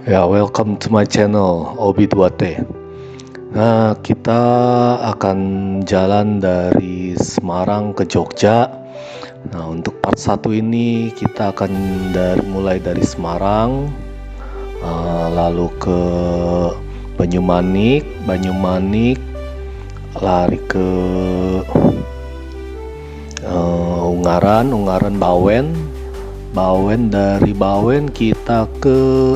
Ya, welcome to my channel Obi2T. Nah, kita akan jalan dari Semarang ke Jogja. Nah, untuk part 1 ini kita akan mulai dari Semarang, lalu ke Banyumanik, lari ke Ungaran, Bawen, dari Bawen kita ke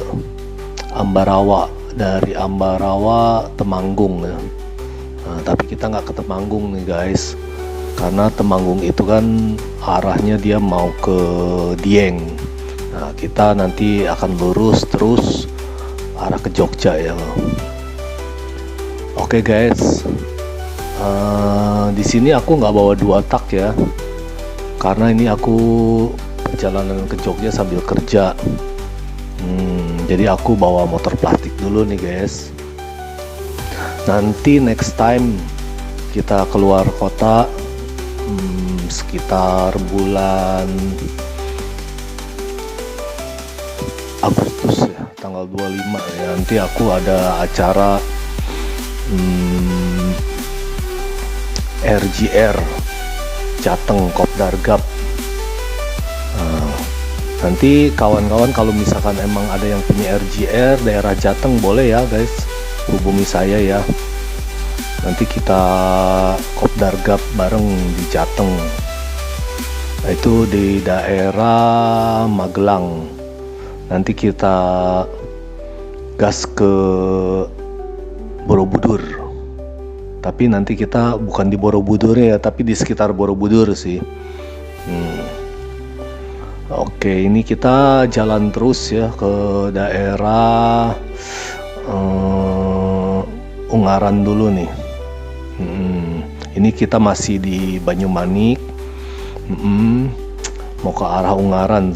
Ambarawa, dari Ambarawa Temanggung ya. Nah, tapi kita nggak ke Temanggung nih guys, karena Temanggung itu kan arahnya dia mau ke Dieng. Nah, kita nanti akan lurus terus arah ke Jogja ya. Oke guys, di sini aku nggak bawa 2 tak ya, karena ini aku perjalanan ke Jogja sambil kerja. Jadi aku bawa motor plastik dulu nih guys. Nanti next time kita keluar kota sekitar bulan Agustus ya, tanggal 25 ya. Nanti aku ada acara RJR Jateng Kopdar Gap. Nanti kawan-kawan kalau misalkan emang ada yang punya RJR daerah Jateng boleh ya guys, hubungi saya ya. Nanti kita Kopdar Gap bareng di Jateng. Nah, itu di daerah Magelang. Nanti kita gas ke Borobudur. Tapi nanti kita bukan di Borobudur ya, tapi di sekitar Borobudur sih. Oke, ini kita jalan terus ya ke daerah Ungaran dulu nih. Ini kita masih di Banyumanik, mau ke arah Ungaran.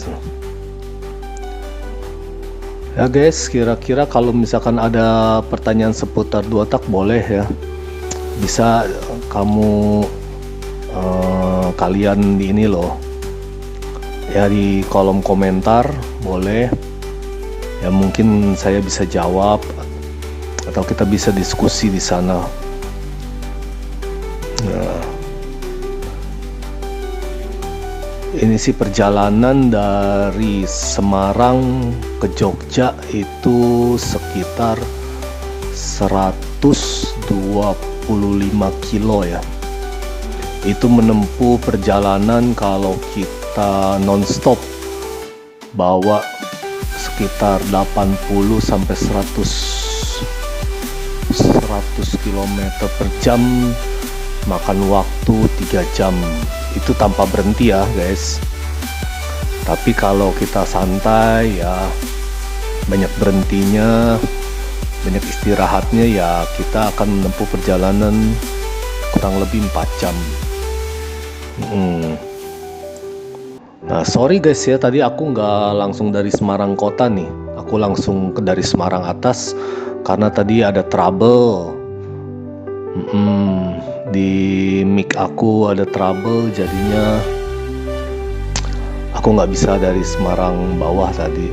Ya guys, kira-kira kalau misalkan ada pertanyaan seputar 2 tak boleh ya. Bisa kamu kalian di ini loh. Ya di kolom komentar boleh ya, mungkin saya bisa jawab atau kita bisa diskusi di sana. Nah, ini sih perjalanan dari Semarang ke Jogja itu sekitar 125 kilo ya. Itu menempuh perjalanan kalau kita non-stop bawa sekitar 80 sampai 100 km per jam, makan waktu 3 jam. Itu tanpa berhenti ya guys. Tapi kalau kita santai ya, banyak berhentinya, banyak istirahatnya ya, kita akan menempuh perjalanan kurang lebih 4 jam. Nah sorry guys ya, tadi aku nggak langsung dari Semarang kota nih, aku langsung dari Semarang atas karena tadi ada trouble di mic aku, ada trouble, jadinya aku nggak bisa dari Semarang bawah tadi.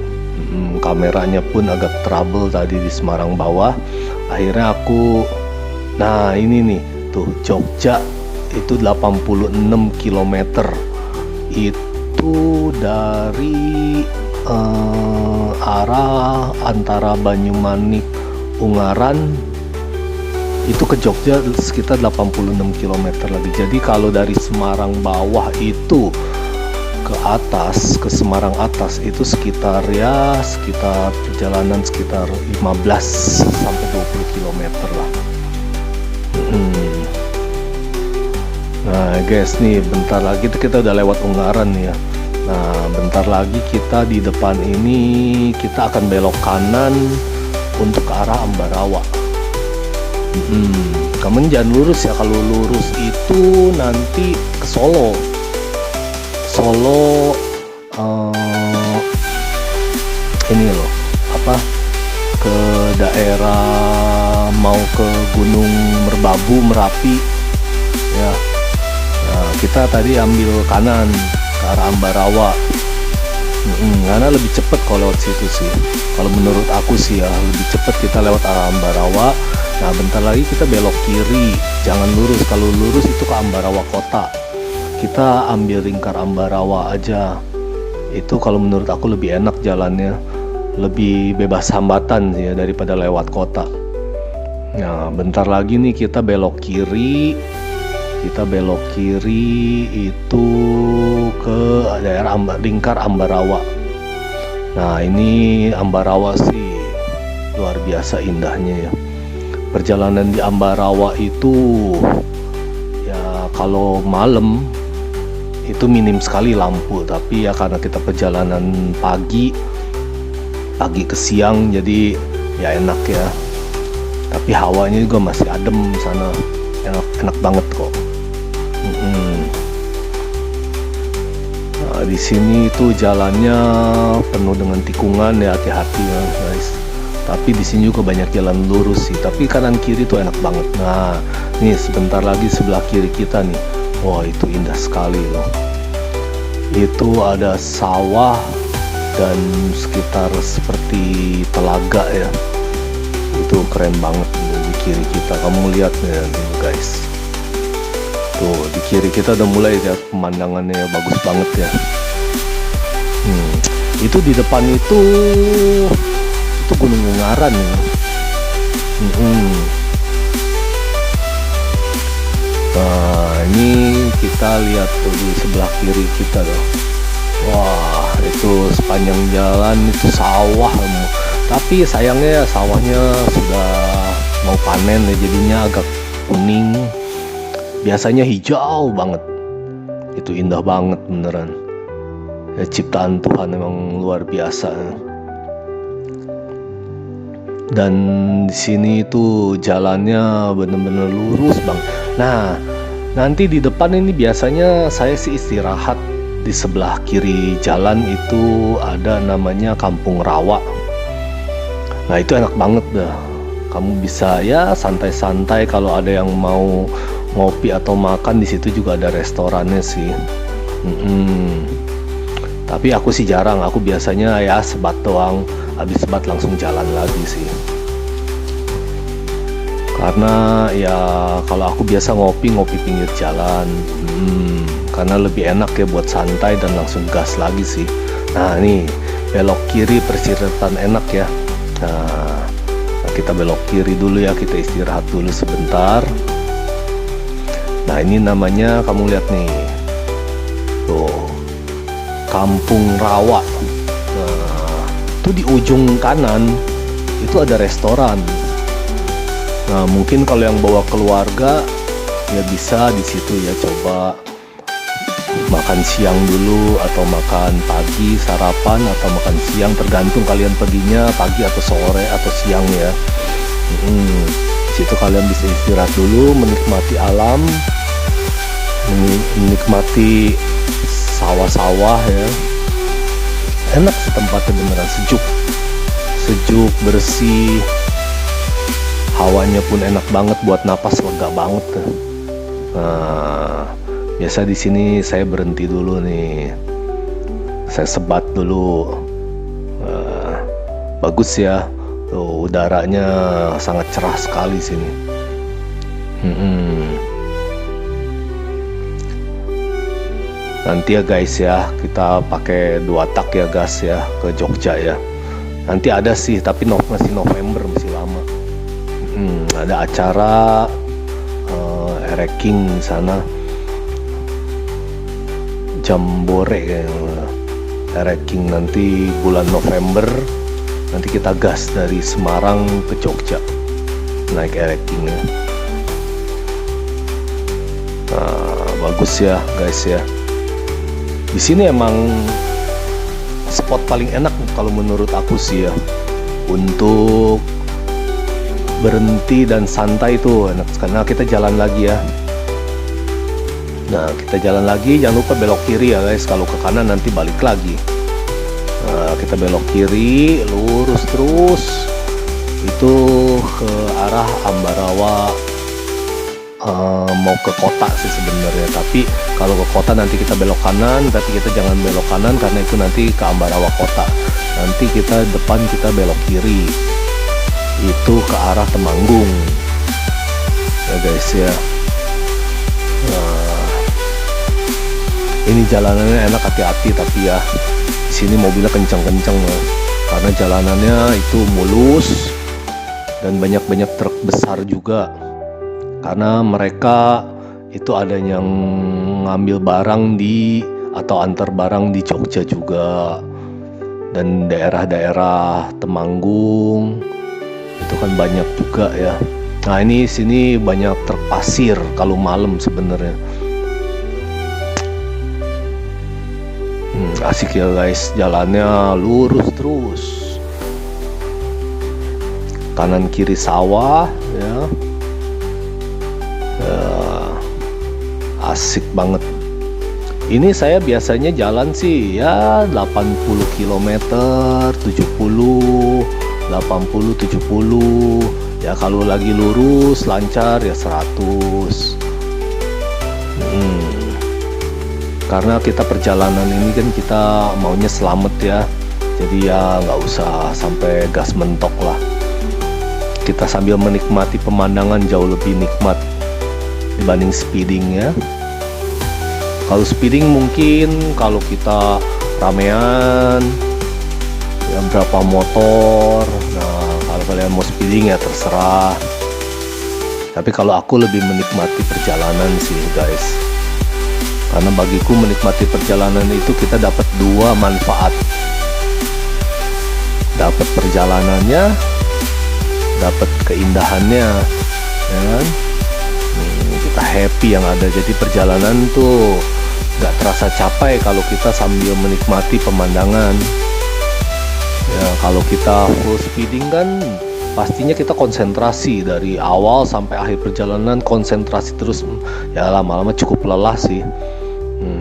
Kameranya pun agak trouble tadi di Semarang bawah. Akhirnya aku, nah ini nih tuh Jogja itu 86 km. Itu dari arah antara Banyumanik Ungaran itu ke Jogja sekitar 86 km lagi. Jadi kalau dari Semarang bawah itu ke atas, ke Semarang atas itu sekitar perjalanan sekitar 15 sampai 20 km lah. Nah guys nih, bentar lagi kita udah lewat Ungaran ya. Nah bentar lagi kita di depan ini kita akan belok kanan untuk ke arah Ambarawa. Kamu jangan lurus ya, kalau lurus itu nanti ke Solo. Ini loh ke daerah mau ke Gunung Merbabu, Merapi ya. Nah, kita tadi ambil kanan ke arah Ambarawa. Karena lebih cepet kalau lewat situ sih. Kalau menurut aku sih ya, lebih cepet kita lewat arah Ambarawa. Nah, bentar lagi kita belok kiri, jangan lurus. Kalau lurus itu ke Ambarawa Kota. Kita ambil lingkar Ambarawa aja. Itu kalau menurut aku lebih enak jalannya, lebih bebas hambatan sih ya daripada lewat kota. Nah, bentar lagi nih kita belok kiri. Kita belok kiri itu ke daerah lingkar Ambarawa. Nah, ini Ambarawa sih luar biasa indahnya ya. Perjalanan di Ambarawa itu ya kalau malam itu minim sekali lampu, tapi ya karena kita perjalanan pagi ke siang jadi ya enak ya. Tapi hawanya juga masih adem sana, enak banget kok. Nah, di sini itu jalannya penuh dengan tikungan ya, hati-hati ya guys. Tapi di sini juga banyak jalan lurus sih, tapi kanan kiri tuh enak banget. Nah, nih sebentar lagi sebelah kiri kita nih. Wah, itu indah sekali loh. Itu ada sawah dan sekitar seperti telaga ya. Itu keren banget di kiri kita. Kamu lihat ya guys. Tuh di kiri kita udah mulai lihat pemandangannya bagus banget ya. Itu di depan itu Gunung Ungaran ya. Nah, ini kita lihat tuh di sebelah kiri kita tuh. Wah, itu sepanjang jalan itu sawah. Tapi sayangnya sawahnya sudah mau panen ya, jadinya agak kuning. Biasanya hijau banget. Itu indah banget beneran. Ya, ciptaan Tuhan memang luar biasa. Dan di sini itu jalannya bener-bener lurus bang. Nah, nanti di depan ini biasanya saya sih istirahat. Di sebelah kiri jalan itu ada namanya Kampung Rawa. Nah, itu enak banget dah. Kamu bisa ya santai-santai, kalau ada yang mau ngopi atau makan di situ juga ada restorannya sih. Tapi aku sih jarang. Aku biasanya ya sebat doang. Habis sebat langsung jalan lagi sih. Karena ya kalau aku biasa ngopi pinggir jalan. Karena lebih enak ya buat santai dan langsung gas lagi sih. Nah, nih belok kiri persiratan enak ya. Nah, kita belok kiri dulu ya, kita istirahat dulu sebentar. Nah, ini namanya kamu lihat nih. Tuh. Kampung Rawa. Nah, itu di ujung kanan itu ada restoran. Nah, mungkin kalau yang bawa keluarga ya bisa di situ ya, coba makan siang dulu atau makan pagi, sarapan atau makan siang, tergantung kalian perginya pagi atau sore atau siang ya. Di situ kalian bisa istirahat dulu, menikmati alam, menikmati sawah-sawah ya. Enak sih tempatnya, beneran sejuk, bersih. Hawanya pun enak banget, buat napas lega banget. Nah, biasa di sini saya berhenti dulu nih. Saya sebat dulu. Bagus ya. Tuh, udaranya sangat cerah sekali sini. Nanti ya guys ya, kita pakai 2 tak ya gas ya ke Jogja ya. Nanti ada sih, tapi masih November, masih lama. Ada acara ereking di sana, Jambore kayaknya. Ereking nanti bulan November. Nanti kita gas dari Semarang ke Jogja naik erekingnya. Nah, bagus ya guys ya. Di sini emang spot paling enak kalau menurut aku sih ya, untuk berhenti dan santai tuh enak. Karena kita jalan lagi ya. Nah, kita jalan lagi, jangan lupa belok kiri ya guys. Kalau ke kanan nanti balik lagi. Nah, kita belok kiri, lurus terus itu ke arah Ambarawa. Mau ke kota sih sebenarnya, tapi Kalau ke kota nanti kita belok kanan, tapi kita jangan belok kanan karena itu nanti ke Ambarawa kota. Nanti kita depan kita belok kiri, itu ke arah Temanggung ya guys ya. Nah, ini jalanannya enak, hati-hati tapi ya di sini mobilnya kencang-kencang ya, karena jalanannya itu mulus dan banyak truk besar juga, karena mereka itu ada yang ngambil barang atau antar barang di Jogja juga, dan daerah-daerah Temanggung itu kan banyak juga ya. Nah ini sini banyak truk pasir kalau malam sebenarnya. Asik ya guys, jalannya lurus terus, kanan kiri sawah ya. Asik banget. Ini saya biasanya jalan sih ya 80 km, 70, 80, 70 ya. Kalau lagi lurus lancar ya 100. Karena kita perjalanan ini kan kita maunya selamat ya, jadi ya nggak usah sampai gas mentok lah. Kita sambil menikmati pemandangan jauh lebih nikmat dibanding speeding ya. Kalau speeding mungkin kalau kita ramean ya berapa motor, nah kalau kalian mau speeding ya terserah. Tapi kalau aku lebih menikmati perjalanan sih guys, karena bagiku menikmati perjalanan itu kita dapat dua manfaat, dapat perjalanannya, dapat keindahannya ya kan? Kita happy yang ada. Jadi perjalanan tuh nggak terasa capek kalau kita sambil menikmati pemandangan ya. Kalau kita full speeding kan pastinya kita konsentrasi dari awal sampai akhir perjalanan, konsentrasi terus ya, lama-lama cukup lelah sih.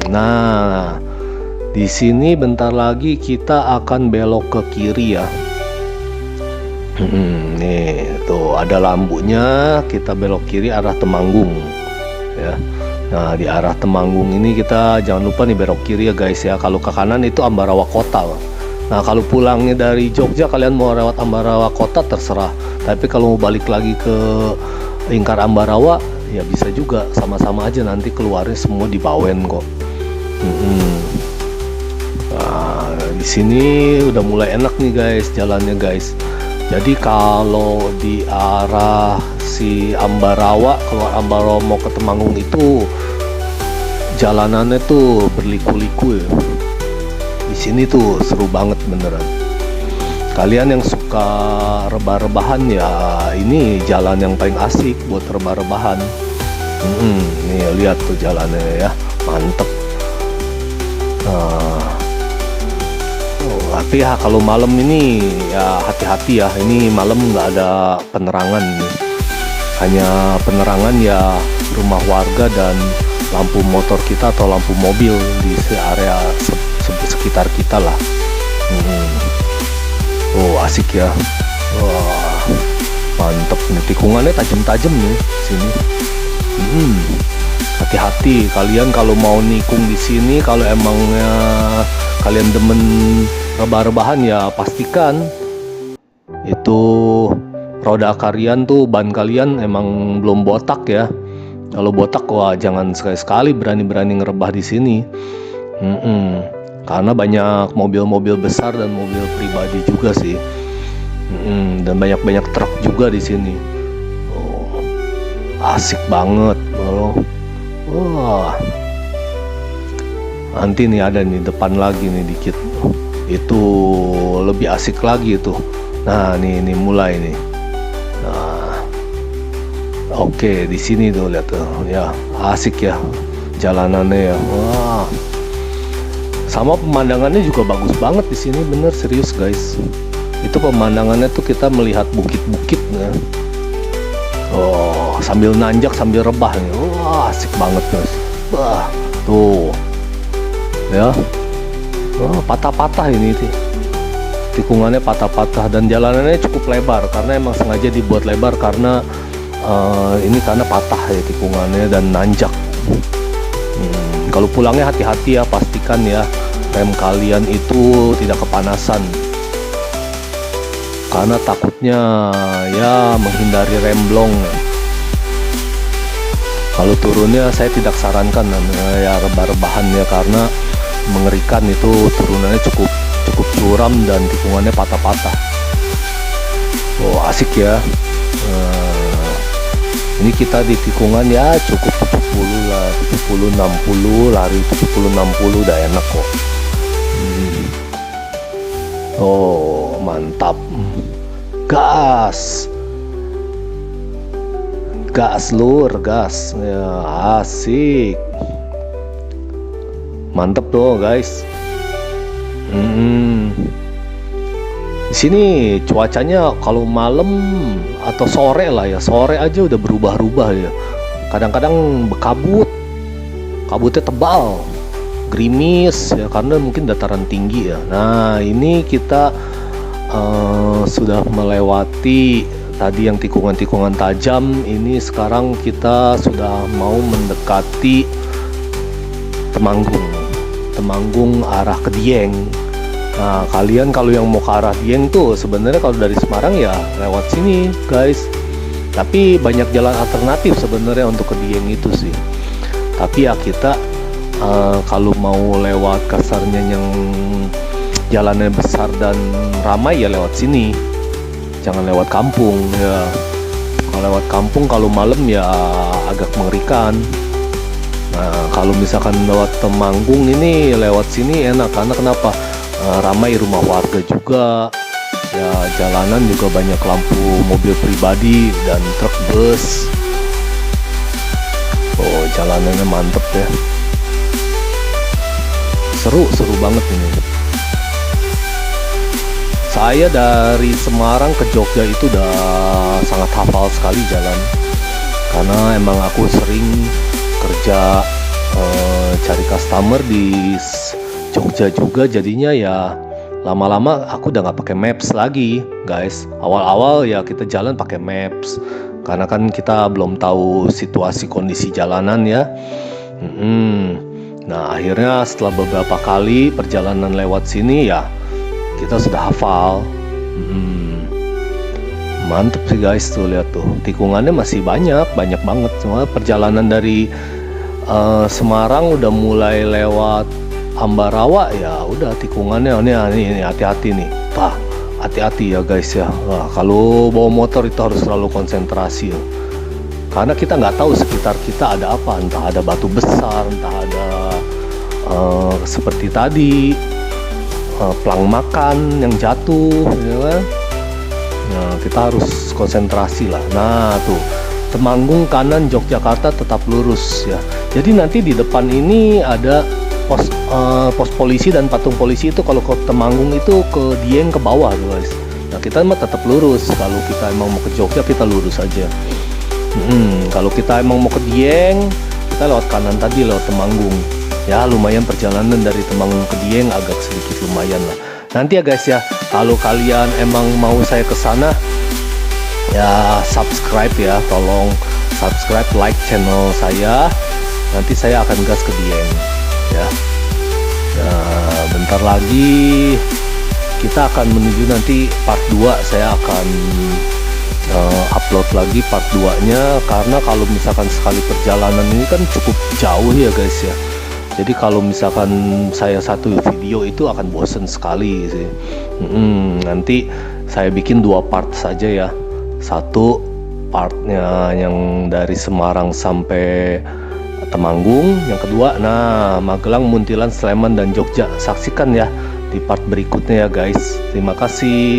Nah di sini bentar lagi kita akan belok ke kiri ya. Nih tuh ada lampunya, kita belok kiri arah Temanggung ya. Nah di arah Temanggung ini kita jangan lupa nih belok kiri ya guys ya. Kalau ke kanan itu Ambarawa kota. Nah kalau pulangnya dari Jogja kalian mau lewat Ambarawa kota terserah, tapi kalau mau balik lagi ke lingkar Ambarawa ya bisa juga, sama-sama aja, nanti keluarnya semua di Bawen kok. Nah, di sini udah mulai enak nih guys jalannya guys. Jadi kalau di arah si Ambarawa, keluar Ambarawa mau ke Temanggung itu jalanannya tuh berliku-liku ya. Di sini tuh seru banget beneran. Kalian yang suka rebah-rebahan ya ini jalan yang paling asik buat rebah-rebahan. Nih lihat tuh jalannya ya, mantep. Tapi ya kalau malam ini ya hati-hati ya, ini malam nggak ada penerangan nih. Hanya penerangan ya rumah warga dan lampu motor kita atau lampu mobil di area sekitar kita lah. Oh asik ya. Wah mantep nih, tikungannya tajam-tajam nih sini. Hati-hati kalian kalau mau nikung di sini. Kalau emangnya kalian demen rebah-rebahan ya pastikan itu roda kalian tuh, ban kalian emang belum botak ya. Kalau botak wah jangan sekali-sekali berani-berani ngerebah di sini. Karena banyak mobil-mobil besar dan mobil pribadi juga sih. Dan banyak truk juga di sini. Oh, asik banget bro. Wah. Nanti nih ada nih depan lagi nih dikit. Itu lebih asik lagi itu. Nah, ini mulai nih. Nah. Oke, di sini tuh lihat tuh. Ya, asik ya jalanannya ya. Wah. Sama pemandangannya juga bagus banget di sini, bener serius guys. Itu pemandangannya tuh kita melihat bukit-bukit ya. Oh, sambil nanjak sambil rebah nih. Wah, asik banget guys. Wah, tuh. Ya. Wah, patah-patah ini sih. Tikungannya patah-patah dan jalanannya cukup lebar karena emang sengaja dibuat lebar karena ini karena patah ya tikungannya dan nanjak. Kalau pulangnya hati-hati ya, pastikan ya rem kalian itu tidak kepanasan, karena takutnya ya menghindari remblong. Kalau turunnya saya tidak sarankan ya rebah-rebahan ya, karena mengerikan, itu turunannya cukup curam dan tikungannya patah-patah. Oh asik ya. Ini kita di tikungan ya cukup 70 lah, 70-60, lari 70-60 udah enak kok. Oh mantap, gas lur, gas ya, asik, mantep tuh guys. Di sini cuacanya kalau malam atau sore lah ya, sore aja udah berubah-ubah ya. Kadang-kadang kabutnya tebal, gerimis ya, karena mungkin dataran tinggi ya. Nah ini kita sudah melewati tadi yang tikungan-tikungan tajam. Ini sekarang kita sudah mau mendekati Temanggung arah ke Dieng. Nah kalian kalau yang mau ke arah Dieng tuh sebenarnya kalau dari Semarang ya lewat sini guys, tapi banyak jalan alternatif sebenarnya untuk ke Dieng itu sih. Tapi ya kita kalau mau lewat kasarnya yang jalannya besar dan ramai ya lewat sini, jangan lewat kampung ya. Kalau lewat kampung kalau malam ya agak mengerikan. Nah kalau misalkan lewat Temanggung ini lewat sini enak, karena kenapa? Ramai rumah warga juga ya, jalanan juga banyak lampu mobil pribadi dan truk bus. Oh jalanannya mantep ya, seru banget ini. Saya dari Semarang ke Jogja itu udah sangat hafal sekali jalan, karena emang aku sering kerja cari customer di Jogja juga, jadinya ya lama-lama aku udah nggak pakai maps lagi guys. Awal-awal ya kita jalan pakai maps, karena kan kita belum tahu situasi kondisi jalanan ya. Nah akhirnya setelah beberapa kali perjalanan lewat sini ya kita sudah hafal. Mantep sih guys, tuh lihat tuh tikungannya masih banyak banget. Semua perjalanan dari Semarang udah mulai lewat Ambarawa ya udah tikungannya ini hati-hati nih, hati-hati ya guys ya. Nah, kalau bawa motor itu harus selalu konsentrasi ya, karena kita nggak tahu sekitar kita ada apa, entah ada batu besar, entah ada seperti tadi pelang makan yang jatuh ya kan. Nah kita harus konsentrasi lah. Nah tuh Temanggung kanan, Yogyakarta tetap lurus ya. Jadi nanti di depan ini ada pos polisi dan patung polisi. Itu kalau ke Temanggung itu ke Dieng ke bawah tuh guys. Nah kita mah tetap lurus. Kalau kita emang mau ke Jogja kita lurus aja. Kalau kita emang mau ke Dieng kita lewat kanan tadi, lewat Temanggung ya. Lumayan perjalanan dari Temanggung ke Dieng, agak sedikit lumayan lah. Nanti ya guys ya, kalau kalian emang mau saya ke sana ya subscribe ya, tolong subscribe, like channel saya. Nanti saya akan gas ke Dieng ya. Bentar lagi kita akan menuju nanti part 2. Saya akan upload lagi part 2 nya, karena kalau misalkan sekali perjalanan ini kan cukup jauh ya guys ya. Jadi kalau misalkan saya satu video itu akan bosen sekali sih. Nanti saya bikin 2 part saja ya. Satu partnya yang dari Semarang sampai Temanggung, yang kedua Magelang, Muntilan, Sleman dan Jogja. Saksikan ya di part berikutnya ya guys. Terima kasih.